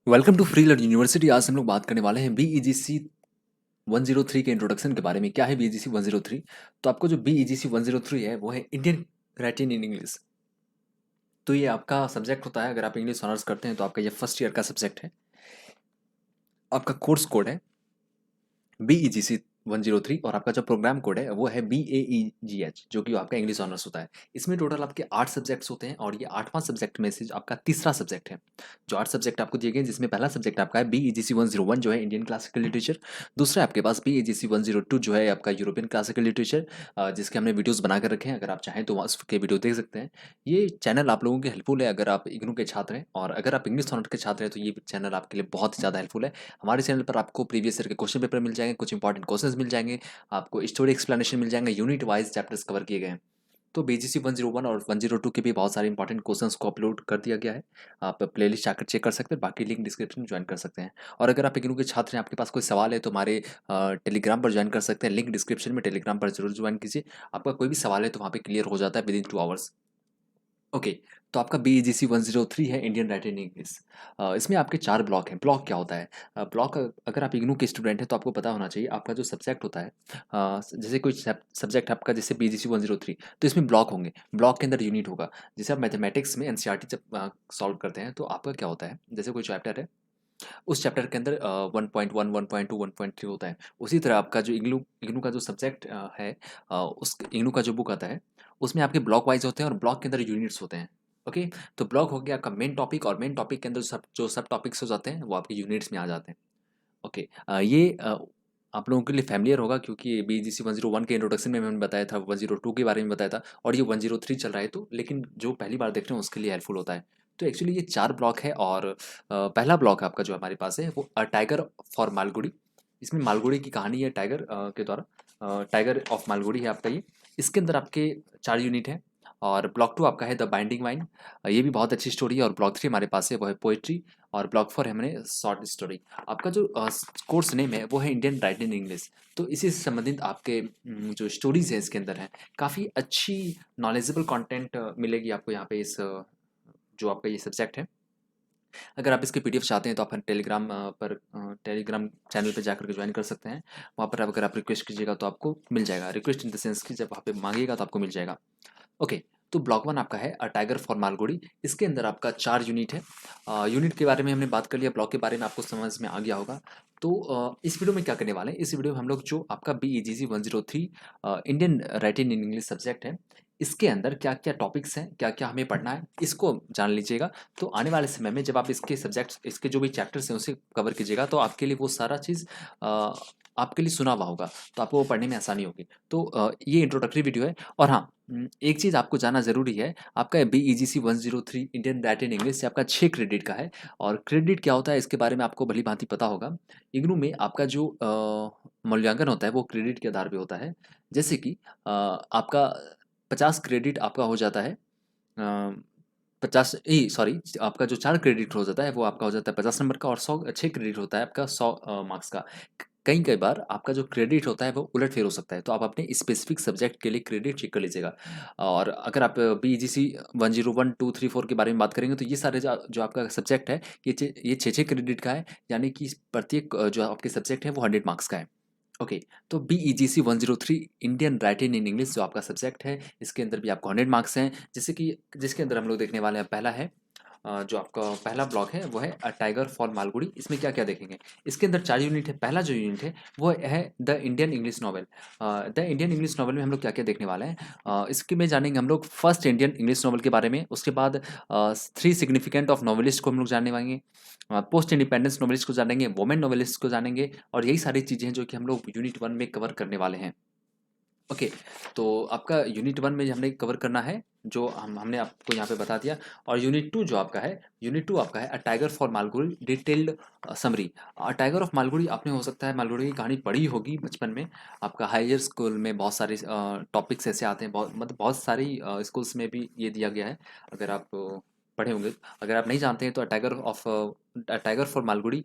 Welcome to Free Learn University. आज हम लोग बात करने वाले हैं BEGC 103 के इंट्रोडक्शन के बारे में। क्या है BEGC 103? तो आपको जो BEGC 103 है वो है इंडियन राइटिंग इन इंग्लिश। तो ये आपका सब्जेक्ट होता है, अगर आप इंग्लिश ऑनर्स करते हैं तो आपका ये फर्स्ट ईयर का सब्जेक्ट है। आपका कोर्स कोड है BEGC 103 और आपका जो प्रोग्राम कोड है वो है BAEGH, जो कि आपका इंग्लिश ऑनर्स होता है। इसमें टोटल आपके 8 सब्जेक्ट्स होते हैं और ये 8वां सब्जेक्ट में से आपका तीसरा सब्जेक्ट है। जो 8 सब्जेक्ट आपको दिए गए, जिसमें पहला सब्जेक्ट आपका है BEGC 101 जो है इंडियन क्लासिकल लिटरेचर। दूसरा आपके पास BEGC 102 जो है आपका यूरोपियन क्लासिकल लिटरेचर, जिसके हमने वीडियोस बना कर रखे हैं। अगर आप चाहें तो उसके वीडियो देख सकते हैं। ये चैनल आप लोगों के हेल्पफुल है अगर आप इग्नू के छात्र हैं, और अगर आप इंग्लिश ऑनर्स के छात्र हैं तो ये चैनल आपके लिए बहुत ही ज़्यादा हेल्पफुल है। हमारे चैनल पर आपको प्रीवियस ईयर के क्वेश्चन पेपर मिल जाएंगे, कुछ इंपॉर्टेंट क्वेश्चंस मिल जाएंगे, आपको स्टोरी एक्सप्लेनेशन मिल जाएंगे, यूनिट वाइज चैप्टर्स कवर किए गए हैं। तो BGC 101 और 102 के भी बहुत सारे इंपॉर्टेंट क्वेश्चंस को अपलोड कर दिया गया है। आप प्लेलिस्ट जाकर चेक कर सकते हैं, बाकी लिंक डिस्क्रिप्शन में ज्वाइन कर सकते हैं। और अगर आप इग्नू के छात्र हैं, आपके पास कोई सवाल है तो हमारे टेलीग्राम पर ज्वाइन कर सकते हैं। लिंक डिस्क्रिप्शन में, टेलीग्राम पर जरूर ज्वाइन कीजिए। आपका कोई भी सवाल है तो वहाँ पे क्लियर हो जाता है विद इन 2 आवर्स। ओके। तो आपका BEGC 103 है इंडियन राइटिंग इंग्लिश। इसमें आपके 4 ब्लॉक हैं। ब्लॉक क्या होता है? ब्लॉक, अगर आप इग्नू के स्टूडेंट हैं तो आपको पता होना चाहिए आपका जो सब्जेक्ट होता है, जैसे कोई सब्जेक्ट आपका जैसे BEGC 103, तो इसमें ब्लॉक होंगे। ब्लॉक के अंदर यूनिट होगा। जैसे आप मैथमेटिक्स में NCERT जब सॉल्व करते हैं तो आपका क्या होता है, जैसे कोई चैप्टर है, उस चैप्टर के अंदर 1.1, 1.2, 1.3 होता है। उसी तरह आपका जो इग्नू इग्नू का जो सब्जेक्ट है, उस इग्नू का जो बुक आता है, उसमें आपके ब्लॉक वाइज होते हैं और ब्लॉक के अंदर यूनिट्स होते हैं। ओके। तो ब्लॉक हो गया आपका मेन टॉपिक, और मेन टॉपिक के अंदर सब टॉपिक्स हो जाते हैं वो आपके यूनिट्स में आ जाते हैं। ओके। ये आप लोगों के लिए फैमिलियर होगा, क्योंकि BGC 101 के इंट्रोडक्शन में मैंने बताया था, 102 के बारे में बताया था, और ये 103 चल रहा है। तो लेकिन जो पहली बार देख रहे हैं उसके लिए हेल्पफुल होता है। तो एक्चुअली ये 4 ब्लॉक है, और पहला ब्लॉक आपका जो हमारे पास है वो टाइगर फॉर मालगुडी। इसमें मालगुडी की कहानी है टाइगर के द्वारा। टाइगर ऑफ मालगुडी है आपका ये। इसके अंदर आपके 4 यूनिट हैं। और ब्लॉक 2 आपका है द बाइंडिंग वाइन। ये भी बहुत अच्छी स्टोरी है। और ब्लॉक 3 हमारे पास है वो है पोएट्री। और ब्लॉक 4 है हमारे शॉर्ट स्टोरी। आपका जो कोर्स नेम है वो है इंडियन राइटिंग इंग्लिश। तो इसी से संबंधित आपके जो स्टोरीज है इसके अंदर है, काफ़ी अच्छी नॉलेजेबल कंटेंट मिलेगी आपको यहाँ पे, इस जो आपका ये सब्जेक्ट है। अगर आप इसके PDF चाहते हैं तो आप टेलीग्राम पर टेलीग्राम चैनल पे जाकर के ज्वाइन कर सकते हैं। वहाँ पर अगर आप रिक्वेस्ट कीजिएगा तो आपको मिल जाएगा। रिक्वेस्ट इन द सेंस कि जब वहाँ पे मांगिएगा तो आपको मिल जाएगा। ओके। तो ब्लॉक 1 आपका है टाइगर फॉर मालगुडी। इसके अंदर आपका 4 यूनिट है। यूनिट के बारे में हमने बात कर लिया, ब्लॉक के बारे में आपको समझ में आ गया होगा। तो इस वीडियो में क्या करने वाले हैं, इस वीडियो में हम लोग जो आपका BEGC 103 Indian writing in English subject है, इसके अंदर क्या क्या टॉपिक्स हैं, क्या क्या हमें पढ़ना है, इसको जान लीजिएगा। तो आने वाले समय में जब आप इसके सब्जेक्ट्स, इसके जो भी चैप्टर्स हैं उसे कवर कीजिएगा तो आपके लिए वो सारा चीज़ आपके लिए सुना हुआ होगा, तो आपको वो पढ़ने में आसानी होगी। तो ये इंट्रोडक्टरी वीडियो है। और हाँ, एक चीज़ आपको जानना ज़रूरी है। आपका BEGC 103 इंडियन राइटिंग इंग्लिश से आपका 6 क्रेडिट का है। और क्रेडिट क्या होता है इसके बारे में आपको भली भांति पता होगा। इग्नू में आपका जो मूल्यांकन होता है वो क्रेडिट के आधार पे होता है। जैसे कि आपका 50 क्रेडिट आपका हो जाता है, 50 ई सॉरी, आपका जो 4 क्रेडिट हो जाता है वो आपका हो जाता है 50 नंबर का, और 6 क्रेडिट होता है आपका 100 मार्क्स का। कई कई बार आपका जो क्रेडिट होता है वो उलट-फेर हो सकता है, तो आप अपने स्पेसिफिक सब्जेक्ट के लिए क्रेडिट चेक कर लीजिएगा। और अगर आप BGC 101, 2, 3, 4 के बारे में बात करेंगे तो ये सारे जो जो आपका सब्जेक्ट है, ये 6-6 क्रेडिट का है, यानी कि प्रत्येक जो आपके सब्जेक्ट है वो 100 मार्क्स का है। ओके। तो BEGC 103 Indian writing in English जो आपका सब्जेक्ट है, इसके अंदर भी आपको 100 मार्क्स हैं। जैसे कि जिसके अंदर हम लोग देखने वाले हैं, पहला है जो आपका पहला ब्लॉक है वो है टाइगर फॉर मालगुडी। इसमें क्या क्या देखेंगे, इसके अंदर 4 यूनिट है। पहला जो यूनिट है वो है the Indian English novel. The Indian English novel में हम लोग क्या क्या देखने वाले हैं, इसके में जानेंगे हम लोग फर्स्ट इंडियन इंग्लिश नॉवल के बारे में। उसके बाद 3 सिग्निफिकेंट ऑफ नॉवलिस्ट को हम लोग जानने वाएंगे, पोस्ट इंडिपेंडेंस नॉवलिस्ट को जानेंगे, वुमेन नॉवलिस्ट को जानेंगे, और यही सारी चीज़ें हैं जो कि हम लोग यूनिट 1 में कवर करने वाले हैं। ओके। तो आपका यूनिट 1 में हमने कवर करना है, जो हमने आपको यहाँ पे बता दिया। और यूनिट 2 जो आपका है, यूनिट 2 आपका है a tiger for Malgudi detailed summary. Tiger of Malgudi, आपने हो सकता है मालगुडी की कहानी पढ़ी होगी बचपन में। आपका हायर स्कूल में बहुत सारे टॉपिक्स ऐसे आते हैं, बहुत मतलब बहुत सारी स्कूल्स में भी ये दिया गया है। अगर आप पढ़े होंगे। अगर आप नहीं जानते हैं तो अ टाइगर फॉर मालगुडी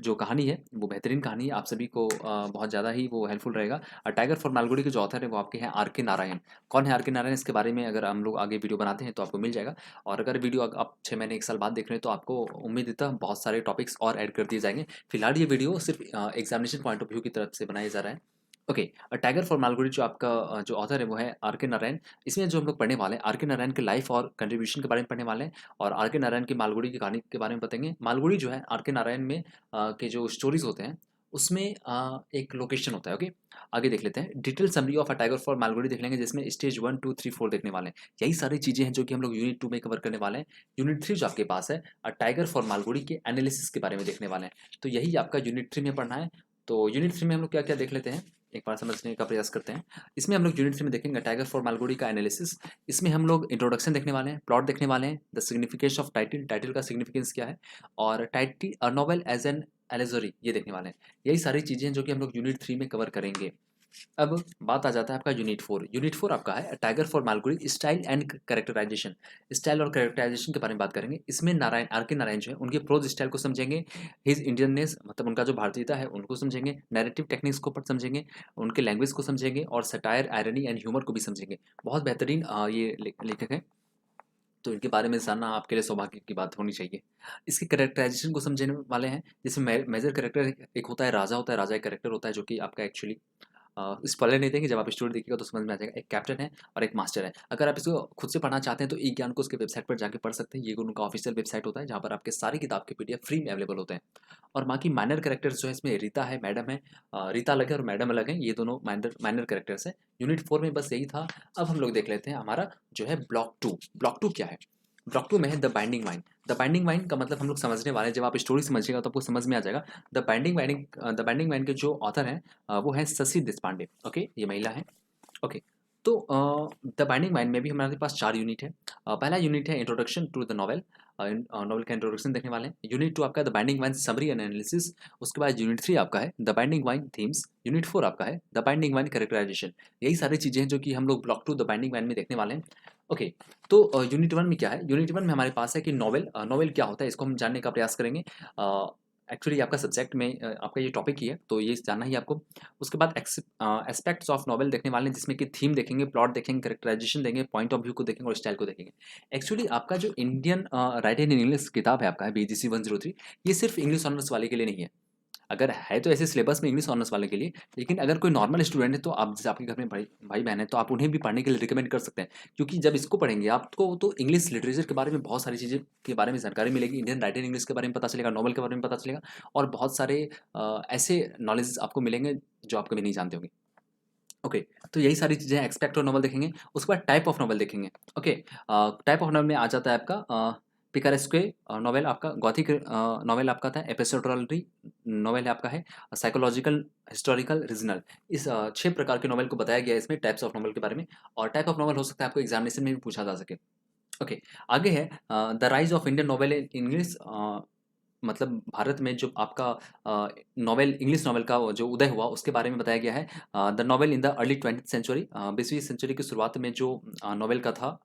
जो कहानी है वो बेहतरीन कहानी है, आप सभी को बहुत ज़्यादा ही वो हेल्पफुल रहेगा। टाइगर फॉर मालगुडी के जो ऑथर है वो आपके हैं आर के नारायण। कौन है आर के नारायण, इसके बारे में अगर हम लोग आगे वीडियो बनाते हैं तो आपको मिल जाएगा। और अगर वीडियो आप 6 महीने 1 साल बाद देख रहे हैं तो आपको उम्मीदतः बहुत सारे टॉपिक्स और ऐड कर दिए जाएंगे। फिलहाल ये वीडियो सिर्फ एग्जामिनेशन पॉइंट ऑफ व्यू की तरफ से बनाया जा रहा है। ओके, टाइगर फॉर मालगुडी जो आपका जो ऑथर है वो है आर के नारायण। इसमें जो हम लोग पढ़ने वाले हैं आर के नारायण के लाइफ और कंट्रीब्यूशन के बारे में पढ़ने वाले हैं, और आर के नारायण की मालगुडी की कहानी के बारे में बताएंगे। मालगुडी जो है आर के नारायण में के जो स्टोरीज होते हैं उसमें एक लोकेशन होता है। ओके, आगे देख लेते हैं। Detail summary of a tiger for Malgudi देख लेंगे, जिसमें स्टेज 1 2 3 4 देखने वाले हैं। यही सारी चीज़ें हैं जो कि हम लोग यूनिट 2 में कवर करने वाले हैं। यूनिट 3 जो आपके पास है टाइगर फॉर मालगुडी के एनालिसिस के बारे में देखने वाले हैं। तो यही आपका यूनिट 3 में पढ़ना है। तो यूनिट 3 में हम लोग क्या क्या देख लेते हैं, एक बार समझने का प्रयास करते हैं। इसमें हम लोग यूनिट 3 में देखेंगे टाइगर फॉर मालगुडी का एनालिसिस। इसमें हम लोग इंट्रोडक्शन देखने वाले हैं, प्लॉट देखने वाले हैं, the significance of title, title का सिग्निफिकेंस क्या है, और title a novel as an allegory ये देखने वाले हैं। यही सारी चीज़ें हैं जो कि हम लोग यूनिट 3 में कवर करेंगे। अब बात आ जाता है आपका यूनिट 4। यूनिट 4 आपका है Tiger for Malgudi style and characterisation. Style और कैरेक्टराइजेशन के बारे में बात करेंगे। इसमें नारायण आर के नारायण जो है उनके प्रोज स्टाइल को समझेंगे, हिज इंडियननेस मतलब उनका जो भारतीयता है उनको समझेंगे, नैरेटिव टेक्निक्स को समझेंगे, उनके लैंग्वेज को समझेंगे, और सटायर आयरनी एंड ह्यूमर को भी समझेंगे। बहुत बेहतरीन ये लेखक हैं, तो इनके बारे में जानना आपके लिए सौभाग्य की बात होनी चाहिए। इसके कैरेक्टराइजेशन को समझने वाले हैं, जिसमें मेजर कैरेक्टर एक होता है राजा, होता है राजा एक कैरेक्टर होता है जो कि आपका एक्चुअली स्पॉइलर नहीं देंगे, जब आप स्टोरी देखिएगा तो समझ में आ जाएगा। एक कैप्टन है और एक मास्टर है। अगर आप इसको खुद से पढ़ना चाहते हैं तो ई ज्ञान को उसके वेबसाइट पर जाके पढ़ सकते हैं। ये उनका ऑफिशियल वेबसाइट होता है जहाँ पर आपके सारी किताब के पीडीएफ फ्री में अवेलेबल होते हैं। और बाकी माइनर कैरेक्टर्स जो है इसमें रीता है, मैडम है, रीता अलग है और मैडम अलग है, ये दोनों माइनर माइनर कैरेक्टर्स हैं। यूनिट 4 में बस यही था। अब हम लोग देख लेते हैं हमारा जो है ब्लॉक 2। ब्लॉक 2 क्या है? ब्लॉक 2 में है the binding mind. The binding mind का मतलब हम लोग समझने वाले हैं, जब आप स्टोरी समझिएगा तो आपको समझ में आ जाएगा। द बाइंडिंग माइंड के जो ऑथर हैं वो है शशि देशपांडे। ओके, ये महिला है। ओके, तो द बाइंडिंग माइंड में भी हमारे पास 4 यूनिट है। पहला यूनिट है introduction to the novel. Novel का इंट्रोडक्शन देखने वाले हैं। यूनिट 2 आपका the binding mind summary and analysis. उसके बाद यूनिट 3 आपका है the binding mind themes. Unit 4 आपका है द बाइंडिंग माइंड कैरेक्टराइजेशन। यही सारी चीज़ें हैं जो कि हम लोग ब्लॉक 2 द बाइंडिंग माइंड में देखने वाले हैं। ओके, तो यूनिट 1 में क्या है? यूनिट 1 में हमारे पास है कि नॉवेल, नॉवेल क्या होता है इसको हम जानने का प्रयास करेंगे। एक्चुअली आपका सब्जेक्ट में आपका ये टॉपिक ही है तो ये जानना ही आपको। उसके बाद एस्पेक्ट्स ऑफ नॉवेल देखने वाले हैं, जिसमें कि थीम देखेंगे, प्लॉट देखेंगे, कैरेक्टराइजेशन देंगे, पॉइंट ऑफ व्यू को देखेंगे और स्टाइल को देखेंगे। एक्चुअली आपका जो इंडियन राइटिंग इन इंग्लिश किताब है आपका बीजीसी 103, ये सिर्फ इंग्लिश ऑनर्स वाले के लिए नहीं है। अगर है तो ऐसे सिलेबस में इंग्लिश ऑनर्स वाले के लिए, लेकिन अगर कोई नॉर्मल स्टूडेंट है तो आप जैसे आपके घर में भाई भाई बहन है तो आप उन्हें भी पढ़ने के लिए रिकमेंड कर सकते हैं। क्योंकि जब इसको पढ़ेंगे आपको तो इंग्लिश लिटरेचर के बारे में बहुत सारी चीज़ें के बारे में जानकारी मिलेगी, इंडियन राइटिंग इंग्लिश के बारे में पता चलेगा, नॉवल के बारे में पता चलेगा, और बहुत सारे ऐसे नॉलेज आपको मिलेंगे जो आप कभी नहीं जानते होंगे। ओके, तो यही सारी चीज़ें एक्सपेक्ट और नॉवल देखेंगे। उसके बाद टाइप ऑफ नॉवल देखेंगे। ओके, टाइप ऑफ नॉवल में आ जाता है आपका पिकारेस्के नॉवेल, आपका गॉथिक नॉवेल आपका था, एपिसोडोलरी नॉवेल है आपका है, साइकोलॉजिकल, हिस्टोरिकल, रीजनल। इस 6 प्रकार के नॉवेल को बताया गया है इसमें टाइप्स ऑफ नॉवेल के बारे में। और टाइप ऑफ नॉवेल हो सकता है आपको एग्जामिनेशन में भी पूछा जा सके। ओके, आगे है the rise of Indian novel in English. मतलब भारत में जो आपका नॉवेल, इंग्लिश नॉवेल का जो उदय हुआ उसके बारे में बताया गया है। The novel in the early 20th century, 20वीं सेंचुरी की शुरुआत में जो नॉवेल का था,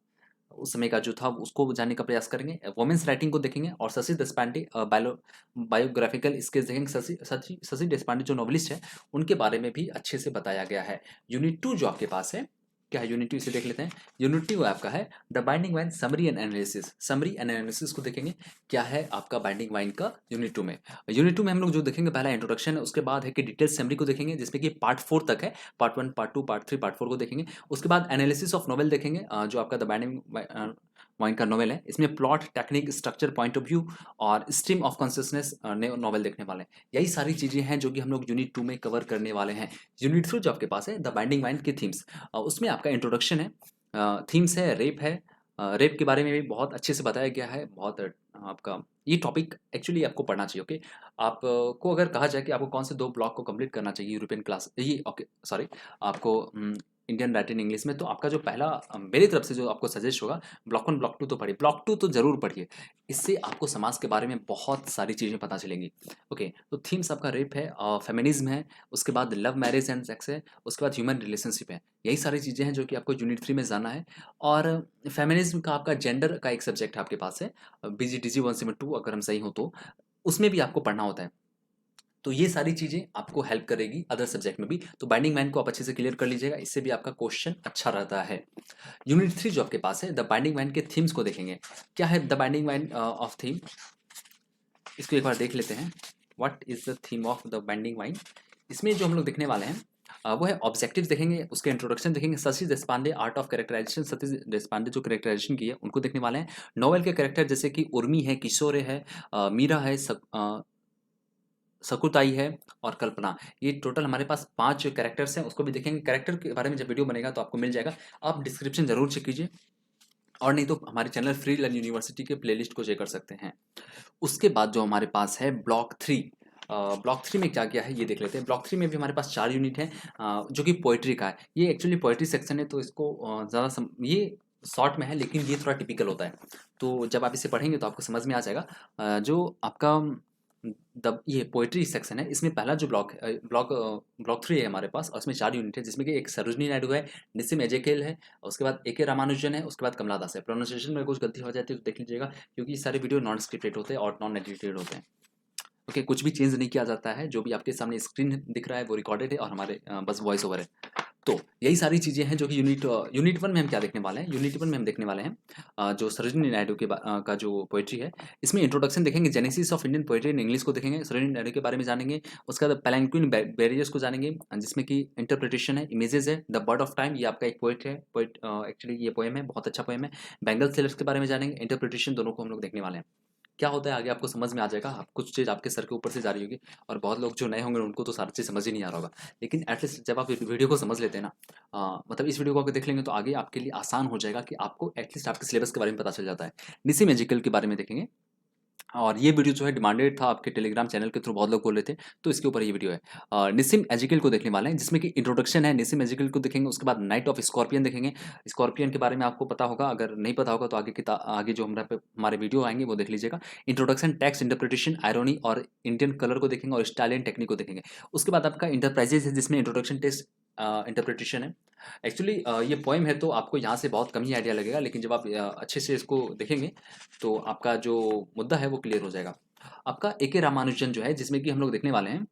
उस समय का जो था उसको जानने का प्रयास करेंगे। वुमेन्स राइटिंग को देखेंगे और शशि देशपांडे बायोग्राफिकल स्किल्स देखेंगे। शशि शशि शशि देशपांडे जो नॉवलिस्ट है उनके बारे में भी अच्छे से बताया गया है। यूनिट 2 जो आपके पास है, क्या है यूनिट 2, इसे देख लेते हैं। यूनिट 2 आपका है the binding mind summary and analysis. Summary and analysis को देखेंगे, क्या है आपका बाइंडिंग माइंड का यूनिट 2 में। यूनिट 2 में हम लोग जो देखेंगे, पहला इंट्रोडक्शन है, उसके बाद है कि डिटेल समरी को देखेंगे जिसमें कि पार्ट 4 तक है। पार्ट 1, पार्ट 2, पार्ट 3, पार्ट 4 को देखेंगे। उसके बाद एनालिसिस ऑफ नॉवेल देखेंगे, जो आपका द बाइंडिंग माइंड का नॉवेल है। इसमें plot, technique, structure, point of view और स्ट्रीम ऑफ कॉन्शियसनेस नॉवेल देखने वाले हैं। यही सारी चीज़ें हैं जो कि हम लोग यूनिट 2 में कवर करने वाले हैं। यूनिट 3 जो आपके पास है द बाइंडिंग माइंड की थीम्स, उसमें आपका इंट्रोडक्शन है, थीम्स है, रेप है। रेप के बारे में भी बहुत अच्छे से बताया गया है। बहुत आपका ये टॉपिक एक्चुअली आपको पढ़ना चाहिए। ओके, आपको अगर कहा जाए कि आपको कौन से 2 ब्लॉक को कंप्लीट करना चाहिए यूरोपियन क्लास, ये ओके सॉरी, आपको इंडियन राइटिंग इंग्लिश में, तो आपका जो पहला मेरी तरफ से जो आपको सजेस्ट होगा, ब्लॉक 1 ब्लॉक 2 तो पढ़िए, ब्लॉक 2 तो जरूर पढ़िए। इससे आपको समाज के बारे में बहुत सारी चीज़ें पता चलेंगी। ओके, तो थीम्स आपका रेप है, फेमिनिज्म है, उसके बाद लव मैरिज एंड सेक्स है, उसके बाद ह्यूमन रिलेशनशिप है। यही सारी चीज़ें हैं जो कि आपको यूनिट 3 में जानना है। और फेमिनिज्म का आपका जेंडर का एक सब्जेक्ट आपके पास है, BGDG 172 अगर हम सही हो तो, उसमें भी आपको पढ़ना होता है। तो ये सारी चीज़ें आपको हेल्प करेगी अदर सब्जेक्ट में भी। तो बाइंडिंग माइंड को आप अच्छे से क्लियर कर लीजिएगा, इससे भी आपका क्वेश्चन अच्छा रहता है। यूनिट 3 जो आपके पास है, द बाइंडिंग माइंड के थीम्स को देखेंगे। क्या है the binding mind of theme, इसको एक बार देख लेते हैं। What is the theme of the binding mind. इसमें जो हम लोग देखने वाले हैं वो है ऑब्जेक्टिव्स देखेंगे, उसके इंट्रोडक्शन देखेंगे, Satish Deshpande art of characterisation, Satish Deshpande जो कैरेक्टराइजेशन की है उनको देखने वाले हैं। नोवेल के कैरेक्टर जैसे कि उर्मी है, किशोर है, मीरा है, सकुताई है और कल्पना, ये टोटल हमारे पास 5 कैरेक्टर्स हैं, उसको भी देखेंगे। कैरेक्टर के बारे में जब वीडियो बनेगा तो आपको मिल जाएगा, आप डिस्क्रिप्शन ज़रूर चेक कीजिए, और नहीं तो हमारे चैनल फ्री लर्न यूनिवर्सिटी के प्लेलिस्ट को चेक कर सकते हैं। उसके बाद जो हमारे पास है ब्लॉक 3, ब्लॉक 3 में क्या-क्या है ये देख लेते हैं। ब्लॉक 3 में भी हमारे पास 4 यूनिट हैं, जो कि पोएट्री का है। ये एक्चुअली पोएट्री सेक्शन है, तो इसको ज़्यादा ये शॉर्ट में है, लेकिन ये थोड़ा टिपिकल होता है। तो जब आप इसे पढ़ेंगे तो आपको समझ में आ जाएगा। जो आपका ये पोएट्री सेक्शन है, इसमें पहला जो ब्लॉक 3 है हमारे पास, और इसमें 4 यूनिट है, जिसमें कि एक सरोजिनी नायडू है, निस्सिम एजेकेल है, उसके बाद ए के रामानुजन है, उसके बाद कमला दास है। प्रोनाउंसिएशन में कुछ गलती हो जाती है तो देख लीजिएगा, क्योंकि ये सारे वीडियो नॉन स्क्रिप्टेड होते हैं और नॉन एडिटेड होते हैं। ओके, कुछ भी चेंज नहीं किया जाता है, जो भी आपके सामने स्क्रीन दिख रहा है वो रिकॉर्डेड है, और हमारे बस वॉइस ओवर है। तो यही सारी चीज़ें हैं जो कि यूनिट 1 में हम क्या देखने वाले हैं। यूनिट 1 में हम देखने वाले हैं जो सरोजिनी नायडू का जो पोएट्री है, इसमें इंट्रोडक्शन देखेंगे, genesis of Indian poetry in English को देखेंगे, सरोजिनी नायडू के बारे में जानेंगे। उसके बाद पैलेंक्विन बैरियर्स को जानेंगे, जिसमें कि इंटरप्रिटेशन है, इमेजेस है। द बर्ड ऑफ टाइम, ये आपका एक पोएट है, एक्चुअली ये पोएम है, बहुत अच्छा पोएम है। बेंगल सेलर्स के बारे में जानेंगे, इंटरप्रिटेशन, दोनों को हम लोग देखने वाले हैं। क्या होता है आगे आपको समझ में आ जाएगा, आप कुछ चीज़ आपके सर के ऊपर से जा रही होगी, और बहुत लोग जो नए होंगे उनको तो सारी चीज़ समझ ही नहीं आ रहा होगा। लेकिन एटलीस्ट जब आप वीडियो को समझ लेते हैं ना, मतलब इस वीडियो को अगर देख लेंगे तो आगे आपके लिए आसान हो जाएगा कि आपको एटलीस्ट आपके सिलेबस के बारे में पता चल जाता है। निसी मैजिकल के बारे में देखेंगे, और ये वीडियो जो है डिमांडेड था, आपके टेलीग्राम चैनल के थ्रू बहुत लोग बोल रहे थे, तो इसके ऊपर ये वीडियो है। निसिम एजिकल को देखने वाले हैं, जिसमें कि इंट्रोडक्शन है, निसिम एजिकल को देखेंगे। उसके बाद नाइट ऑफ स्कॉर्पियन देखेंगे। स्कॉर्पियन के बारे में आपको पता होगा, अगर नहीं पता होगा तो आगे जो हमारे वीडियो आएंगे वो देख लीजिएगा। इंट्रोडक्शन, टेक्स्ट, इंटरप्रिटेशन, आयरोनी और इंडियन कलर को देखेंगे, और स्टाइल एंड टेक्निक को देखेंगे। उसके बाद आपका इंटरप्राइजेज है, जिसमें इंट्रोडक्शन, टेक्स्ट, इंटरप्रिटेशन है। एक्चुअली ये पोएम है, तो आपको यहाँ से बहुत कम ही आइडिया लगेगा, लेकिन जब आप अच्छे से इसको देखेंगे तो आपका जो मुद्दा है वो क्लियर हो जाएगा। आपका ए के रामानुजन जो है, जिसमें कि हम लोग देखने वाले हैं,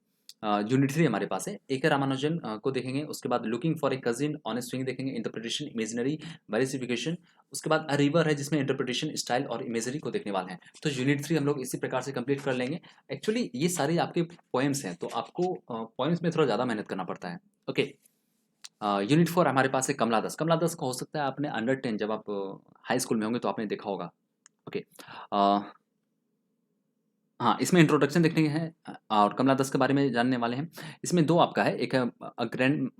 यूनिट 3 हमारे पास है। ए के रामानुजन को देखेंगे। उसके बाद looking for a cousin on A swing देखेंगे, इंटरप्रिटेशन, इमेजिनरी, वेरिफिकेशन। उसके बाद अ रिवर है, जिसमें इंटरप्रिटेशन, स्टाइल और इमेजरी को देखने वाले हैं। तो यूनिट 3 हम लोग इसी प्रकार से कंप्लीट कर लेंगे। एक्चुअली ये सारे आपके पोएम्स हैं, तो आपको पोएम्स में थोड़ा ज़्यादा मेहनत करना पड़ता है। ओके, यूनिट 4 हमारे पास है कमला दास। कमला दास को हो सकता है आपने अंडर 10 जब आप हाई स्कूल में होंगे तो आपने देखा होगा। ओके, हाँ, इसमें इंट्रोडक्शन देखने हैं, और कमला दास के बारे में जानने वाले हैं। इसमें 2 आपका है, एक है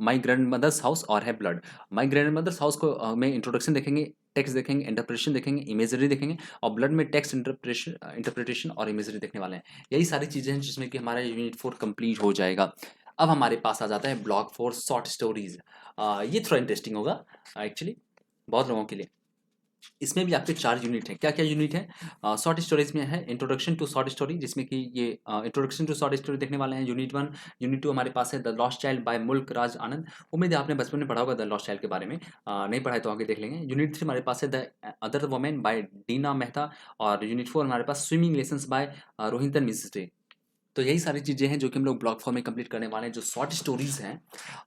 माय ग्रैंडमदर्स हाउस, और है ब्लड। माय ग्रैंडमदर्स हाउस को में इंट्रोडक्शन देखेंगे, टेक्स्ट देखेंगे, इंटरप्रिटेशन देखेंगे, इमेजरी देखेंगे, और ब्लड में टेक्स्ट, इंटरप्रिटेशन और इमेजरी देखने वाले हैं। यही सारी चीज़ें हैं जिसमें कि हमारा यूनिट 4 कंप्लीट हो जाएगा। अब हमारे पास आ जाता है ब्लॉक 4, शॉर्ट स्टोरीज़। ये थोड़ा इंटरेस्टिंग होगा एक्चुअली बहुत लोगों के लिए। इसमें भी आपके 4 यूनिट हैं। क्या-क्या यूनिट हैं? शॉर्ट स्टोरीज़ में है इंट्रोडक्शन टू शॉर्ट स्टोरी, जिसमें कि ये इंट्रोडक्शन टू शॉर्ट स्टोरी देखने वाले हैं। यूनिट 1, यूनिट 2 हमारे पास है द लॉस्ट चाइल्ड बाय मुल्क राज आनंद। उम्मीद है आपने बचपन में पढ़ा होगा द लॉस्ट चाइल्ड के बारे में। नहीं पढ़ा है तो आगे देख लेंगे। यूनिट 3 हमारे पास है the other women by Dina Mehta, और यूनिट 4 हमारे पास swimming lessons by Rohinton Mistry. तो यही सारी चीज़ें हैं जो कि हम लोग ब्लॉक 4 में कंप्लीट करने वाले हैं, जो शॉर्ट स्टोरीज़ हैं।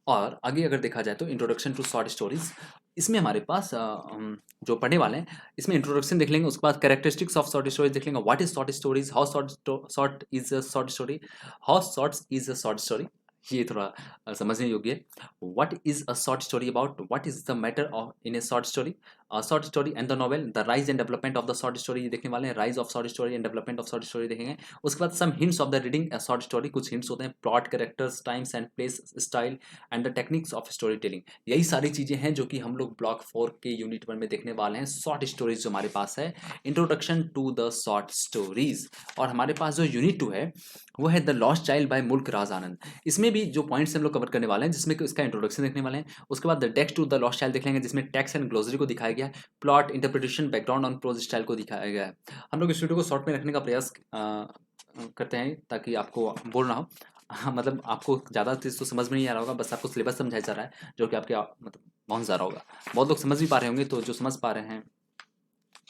और आगे अगर देखा जाए तो इंट्रोडक्शन टू शॉर्ट स्टोरीज़, इसमें हमारे पास हम जो पढ़ने वाले हैं, इसमें इंट्रोडक्शन देख लेंगे। उसके बाद कैरेक्टरिस्टिक्स ऑफ शॉर्ट स्टोरीज देख लेंगे। What is short stories, how short is a short story, how short is a short story, ये थोड़ा समझने योग्य है। What is a short story about, what is the matter of in A short story, short story and the novel, the rise and development of the short story, ये देखने वाले हैं, rise of short story and development of short story देखेंगे। उसके बाद सम hints of the reading short story, कुछ hints होते हैं, plot, characters, times and place, style and the techniques of story telling. यही सारी चीज़ें हैं जो कि हम लोग ब्लॉक 4 के यूनिट 1 में देखने वाले हैं। शॉर्ट स्टोरीज जो हमारे पास है, introduction to the short stories. और हमारे पास जो यूनिट 2 है वो है द लॉस्ट चाइल्ड बाय मुल्क राज आनंद। इसमें भी जो पॉइंट्स हम लोग कवर करने वाले हैं, जिसमें कि इसका इंट्रोडक्शन देखने वाले हैं, उसके बाद the text to the lost child देख लेंगे, जिसमें टेक्स्ट एंड ग्लोसरी को दिखाया गया है, प्लॉट, इंटरप्रिटेशन, बैकग्राउंड और प्रोज स्टाइल को दिखाया गया है। हम लोग इस वीडियो को शॉर्ट में रखने का प्रयास करते हैं ताकि आपको बोर ना हो। हाँ, मतलब आपको ज़्यादा चीज़ तो समझ में नहीं आ रहा होगा, बस आपको सिलेबस समझाया जा रहा है जो कि आपके मतलब बहुत ज़्यादा होगा। बहुत लोग समझ भी पा रहे होंगे, तो जो समझ पा रहे हैं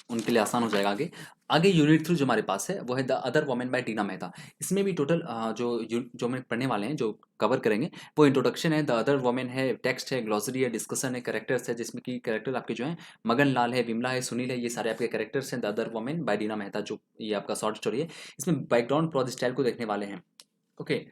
उनके लिए आसान हो जाएगा आगे। आगे यूनिट 3 जो हमारे पास है वो है द अदर वोमेन बाय टीना मेहता। इसमें भी टोटल जो मैं पढ़ने वाले हैं, जो कवर करेंगे, वो इंट्रोडक्शन है, द अदर वोमेन है, टेक्स्ट है, ग्लॉसरी है, डिस्कशन है, कैरेक्टर्स है, जिसमें कि कैरेक्टर आपके जो हैं मगन लाल है, विमला है, सुनील है, ये सारे आपके कैरेक्टर्स हैं द अदर वोमेन बाय टीना मेहता, जो ये आपका शॉर्ट स्टोरी है। इसमें बैकग्राउंड प्रोज स्टाइल को देखने वाले हैं। ओके,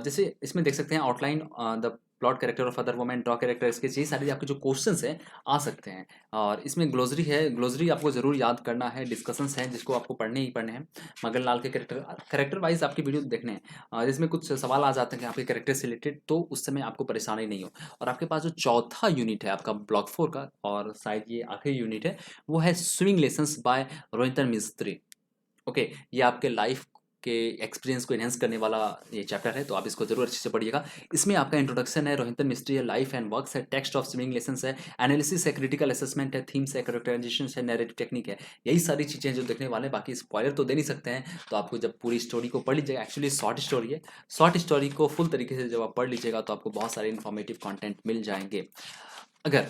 जैसे इसमें देख सकते हैं outline the plot, character of other women, draw character, sketch, ये सारे आपके जो क्वेश्चंस हैं आ सकते हैं। और इसमें ग्लोसरी है, ग्लोसरी आपको ज़रूर याद करना है, डिस्कशंस हैं जिसको आपको पढ़ने ही पढ़ने हैं। मगन लाल के कैरेक्टर वाइज आपकी वीडियो देखने हैं, जिसमें कुछ सवाल आ जाते हैं कि आपके कैरेक्टर से रिलेटेड, तो उस समय आपको परेशानी नहीं हो। और आपके पास जो चौथा यूनिट है आपका ब्लॉक 4 का, और शायद ये आखिरी यूनिट है, वो है स्विमिंग लेसन्स बाय रोहिंटन मिस्त्री। ओके, ये आपके लाइफ के एक्सपीरियंस को एनहांस करने वाला ये चैप्टर है, तो आप इसको जरूर अच्छे से पढ़िएगा। इसमें आपका इंट्रोडक्शन है, रोहिंटन मिस्ट्री है, लाइफ एंड वर्क्स है, टेक्स्ट ऑफ स्विमिंग लेसन्स है, एनालिसिस है, क्रिटिकल असेसमेंट है, थीम्स है, कैरेक्टराइजेशन है, नैरेटिव टेक्निक है। यही सारी चीज़ें जो देखने वाले हैं, बाकी स्पॉइलर तो दे नहीं सकते हैं। तो आपको जब पूरी स्टोरी को पढ़ लीजिएगा, एक्चुअली शॉर्ट स्टोरी है, शॉर्ट स्टोरी को फुल तरीके से जब आप पढ़ लीजिएगा तो आपको बहुत सारे इन्फॉर्मेटिव कॉन्टेंट मिल जाएंगे। अगर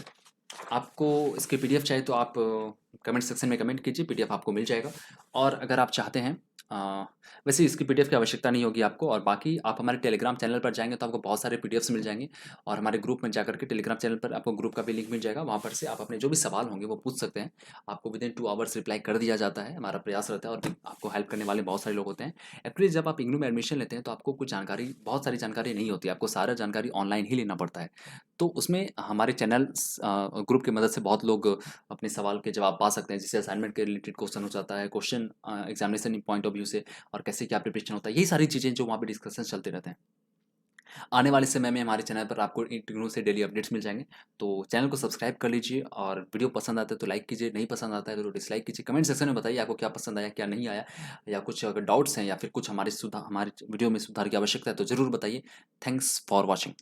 आपको इसके पीडीएफ चाहिए तो आप कमेंट सेक्शन में कमेंट कीजिए, पीडीएफ आपको मिल जाएगा। और अगर आप चाहते हैं वैसे इसकी पीडीएफ की आवश्यकता नहीं होगी आपको, और बाकी आप हमारे टेलीग्राम चैनल पर जाएंगे तो आपको बहुत सारे पीडीएफ्स मिल जाएंगे। और हमारे ग्रुप में जाकर के टेलीग्राम चैनल पर आपको ग्रुप का भी लिंक मिल जाएगा, वहाँ पर से आप अपने जो भी सवाल होंगे वो पूछ सकते हैं। आपको विदिन 2 आवर्स रिप्लाई कर दिया जाता है, हमारा प्रयास रहता है, और आपको हेल्प करने वाले बहुत सारे लोग होते हैं। एक्चुअली जब आप इग्नू में एडमिशन लेते हैं तो आपको कुछ जानकारी, बहुत सारी जानकारी नहीं होती, आपको सारा जानकारी ऑनलाइन ही लेना पड़ता है। तो उसमें हमारे चैनल ग्रुप की मदद से बहुत लोग अपने सवाल के जवाब पा सकते हैं, जिससे असाइनमेंट के रिलेटेड क्वेश्चन हो जाता है, question examination point of view से, और कैसे क्या प्रिपरेशन होता है, यही सारी चीज़ें जो वहाँ पे डिस्कशन चलते रहते हैं। आने वाले समय में हमारे चैनल पर आपको टेक्नो से डेली अपडेट्स मिल जाएंगे। तो चैनल को सब्सक्राइब कर लीजिए, और वीडियो पसंद आता है तो लाइक कीजिए, नहीं पसंद आता है तो डिसलाइक कीजिए। कमेंट सेक्शन में बताइए आपको क्या पसंद आया, क्या नहीं आया, या कुछ अगर डाउट्स हैं या फिर कुछ हमारे वीडियो में सुधार की आवश्यकता है तो ज़रूर बताइए। Thanks for watching.